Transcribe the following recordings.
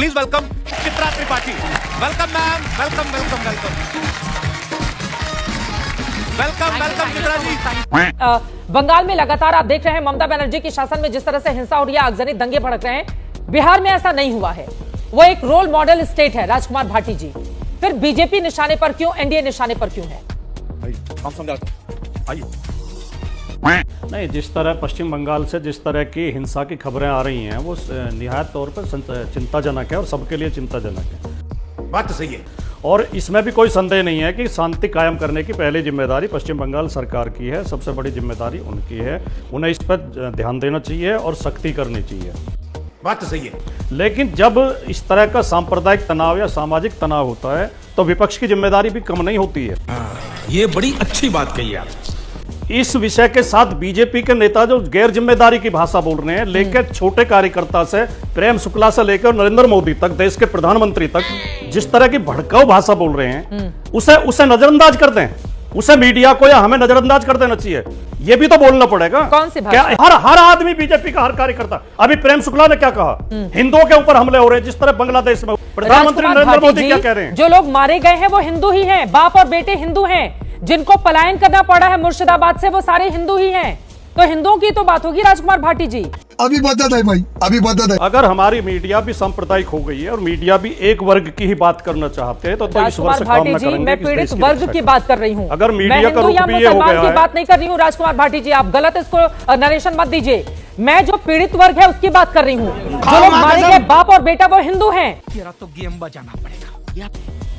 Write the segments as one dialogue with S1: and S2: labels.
S1: Please welcome Chitra Tripathi. Welcome ma'am, welcome welcome welcome welcome welcome Chitra ji.
S2: Bengal में लगातार आप देख रहे हैं ममता बनर्जी के शासन में जिस तरह से हिंसा हो रही है, आगजनी दंगे भड़क रहे हैं। बिहार में ऐसा नहीं हुआ है। वो एक रोल मॉडल स्टेट है राजकुमार भाटी जी। फिर बीजेपी निशाने पर क्यों, एनडीए निशाने पर क्यों है?
S1: हम समझाते हैं, आइए।
S3: नहीं, जिस तरह पश्चिम बंगाल से जिस तरह की हिंसा की खबरें आ रही हैं वो निहायत तौर पर चिंताजनक है और सबके लिए चिंताजनक है।
S1: बात तो सही है।
S3: और इसमें भी कोई संदेह नहीं है कि शांति कायम करने की पहली जिम्मेदारी पश्चिम बंगाल सरकार की है। सबसे बड़ी जिम्मेदारी उनकी है। उन्हें इस पर ध्यान देना चाहिए और सख्ती करनी चाहिए।
S1: बात तो सही है।
S3: लेकिन जब इस तरह का सांप्रदायिक तनाव या सामाजिक तनाव होता है तो विपक्ष की जिम्मेदारी भी कम नहीं होती है।
S1: ये बड़ी अच्छी बात कही आप।
S3: इस विषय के साथ बीजेपी के नेता जो गैर जिम्मेदारी की भाषा बोल रहे हैं, लेकर छोटे कार्यकर्ता से प्रेम शुक्ला से लेकर नरेंद्र मोदी तक, देश के प्रधानमंत्री तक जिस तरह की भड़काऊ भाषा बोल रहे हैं, उसे नजरअंदाज कर दें। उसे मीडिया को या हमें नजरअंदाज कर देना चाहिए। ये भी तो बोलना पड़ेगा।
S2: कौन सी
S3: क्या हर आदमी बीजेपी का हर कार्यकर्ता, अभी प्रेम शुक्ला ने क्या कहा, हिंदुओं के ऊपर हमले हो रहे हैं जिस तरह बांग्लादेश में। प्रधानमंत्री नरेंद्र मोदी क्या कह रहे हैं?
S2: जो लोग मारे गए हैं वो हिंदू ही हैं, बाप और बेटे हिंदू हैं। जिनको पलायन करना पड़ा है मुर्शिदाबाद से वो सारे हिंदू ही हैं। तो हिंदुओं की तो बात होगी राजकुमार भाटी जी।
S4: अभी बता है भाई, अभी बता है।
S3: अगर हमारी मीडिया भी सांप्रदायिक हो गई है और मीडिया भी एक वर्ग की ही बात करना चाहते हैं तो
S2: राजकुमार भाटी जी, मैं पीड़ित वर्ग की बात कर रही हूँ।
S3: अगर मीडिया का रुख भी ये हो गया है,
S2: की बात नहीं कर रही हूँ राजकुमार भाटी जी, आप गलत इसको नरेशन मत दीजिए। मैं जो पीड़ित वर्ग है उसकी बात कर रही हूँ। जो लोग मारे गए बाप और बेटा वो हिंदू हैं।
S1: तेरा तो गेम बजाना पड़ेगा।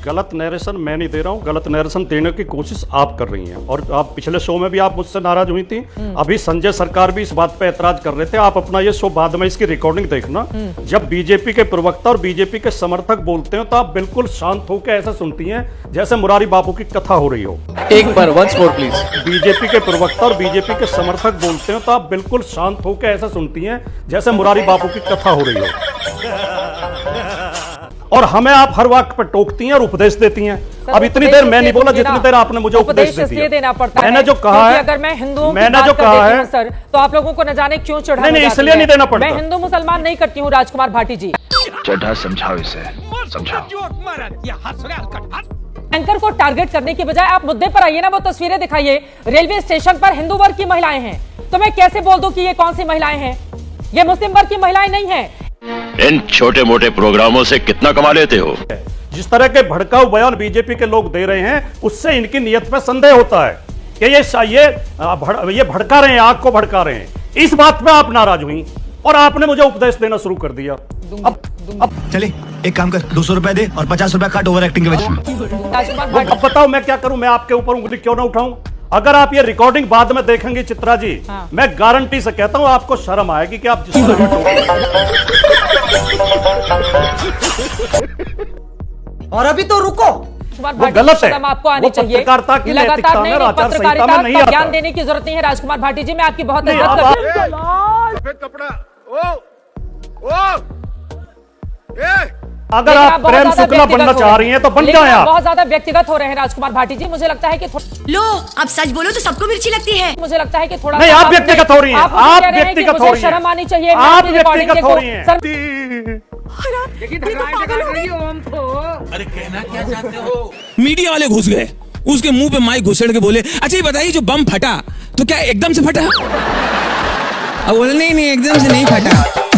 S3: गलत नरेशन मैं नहीं दे रहा हूं, गलत नरेशन देने की कोशिश आप कर रही हैं। और आप पिछले शो में भी आप मुझसे नाराज हुई थी। अभी संजय सरकार भी इस बात पे ऐतराज कर रहे थे। आप अपना ये शो बाद में इसकी रिकॉर्डिंग देखना। जब बीजेपी के प्रवक्ता और बीजेपी के समर्थक बोलते हो तो आप बिल्कुल शांत होकर ऐसा सुनती हैं जैसे मुरारी बापू की कथा हो रही हो।
S5: एक बार वंस मोर प्लीज।
S3: बीजेपी के प्रवक्ता और बीजेपी के समर्थक बोलते हो तो आप बिल्कुल शांत होकर ऐसा सुनती हैं जैसे मुरारी बापू की कथा हो रही हो। और हमें आप हर वक्त पर टोकती हैं और उपदेश देती हैं। अब इतनी देर मैं नहीं बोला जितनी देर आपने मुझे उपदेश
S2: देना पड़ता है।
S3: मैंने जो कहा है,
S2: अगर मैं हिंदुओं
S3: मैंने जो कहा है
S2: सर, तो आप लोगों को न जाने क्यों चढ़ा।
S3: नहीं, इसलिए नहीं देना पड़ता।
S2: मैं हिंदू मुसलमान नहीं करती हूँ राजकुमार भाटी जी।
S5: चढ़ा समझाओ इसे, समझाओ।
S2: एंकर को टारगेट करने की बजाय आप मुद्दे पर आइए ना। वो तस्वीरें दिखाइए, रेलवे स्टेशन पर हिंदू वर्ग की महिलाएं हैं। तो मैं कैसे बोल दूं कि ये कौन सी महिलाएं हैं? ये मुस्लिम वर्ग की महिलाएं नहीं है।
S6: इन छोटे मोटे प्रोग्रामों से कितना कमा लेते हो?
S3: जिस तरह के भड़काऊ बयान बीजेपी के लोग दे रहे हैं उससे इनकी नियत में संदेह होता है कि ये भड़का रहे हैं, आग को भड़का रहे हैं। इस बात पे आप नाराज हुई और आपने मुझे उपदेश देना शुरू कर दिया। अब
S4: चले एक काम कर, 200 रुपए दे और 50 रुपए काट ओवर एक्टिंग के वजह से।
S3: अब बताओ मैं क्या करूं? मैं आपके ऊपर उंगली क्यों ना उठाऊं? अगर आप ये रिकॉर्डिंग बाद में देखेंगे चित्रा जी, मैं गारंटी से कहता हूं आपको शर्म आएगी कि आप जिस
S7: और अभी तो रुको,
S3: वो गलत है।
S2: आपको आनी चाहिए।
S3: पत्रकारिता की नैतिकता में, आचार संहिता में नहीं आता।
S2: ज्ञान देने की जरूरत नहीं है राजकुमार भाटी जी। मैं आपकी बहुत इज्जत करती हूं।
S1: कपड़ा
S3: अगर आप प्रेम शुक्ला बनना चाह रही हैं तो बन जाएं आप।
S2: बहुत ज्यादा व्यक्तिगत हो रहे हैं राजकुमार भाटी जी। मुझे लगता है कि
S8: लो अब सच बोलो तो सबको मिर्ची लगती है।
S2: मुझे लगता है कि थोड़ा
S3: नहीं, आप व्यक्तिगत हो रही हैं। आप व्यक्तिगत हो रही हैं।
S2: शर्म आनी चाहिए।
S3: आप व्यक्तिगत हो रही हैं।
S1: अरे कहना क्या चाहते हो?
S9: मीडिया वाले घुस गए, उसके मुंह पे माइक घुसेड़ के बोले, अच्छा ये बताइए जो बम फटा तो क्या एकदम से फटा? अब बोले नहीं एकदम से नहीं फटा।